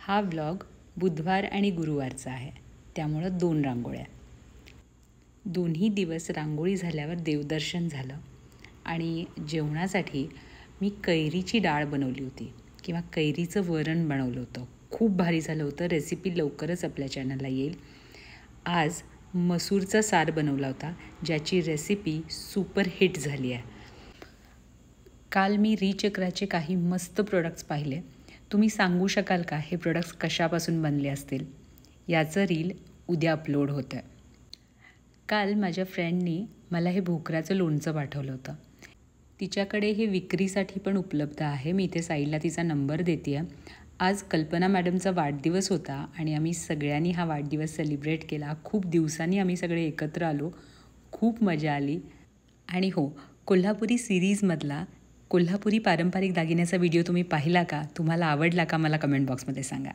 हा व्लॉग बुधवार आणि गुरुवारचा आहे, त्यामुळं 2 रांगोळ्या. दोन्ही दिवस रांगोळी झाल्यावर देवदर्शन झालं आणि जेवणासाठी मी कैरीची डाळ बनवली होती किंवा कैरीचं वरण बनवलं होतं. खूप भारी झालं होतं. रेसिपी लवकरच आपल्या चॅनलला येईल. आज मसूरचा सार बनवला होता, ज्याची रेसिपी सुपर हिट झाली आहे. काल मी रिचक्राचे काही मस्त प्रोडक्ट्स पाहिले. तुम्ही सांगू शकाल का हे प्रोडक्ट्स कशापासून बनले असतील? याचं रील उद्या अपलोड होतं आहे. काल माझ्या फ्रेंडनी मला हे भोकराचं लोणचं पाठवलं होतं. तिच्याकडे हे विक्रीसाठी पण उपलब्ध आहे. मी इथे साईडला तिचा नंबर देते आहे. आज कल्पना मॅडमचा वाढदिवस होता आणि आम्ही सगळ्यांनी हा वाढदिवस सेलिब्रेट केला. खूप दिवसांनी आम्ही सगळे एकत्र आलो. खूप मजा आली. आणि हो, कोल्हापुरी सिरीजमधला कोल्हापुरी पारंपरिक दागिन्याचा व्हिडिओ तुम्ही पाहिला का? तुम्हाला आवडला का? मला कमेंट बॉक्समध्ये सांगा.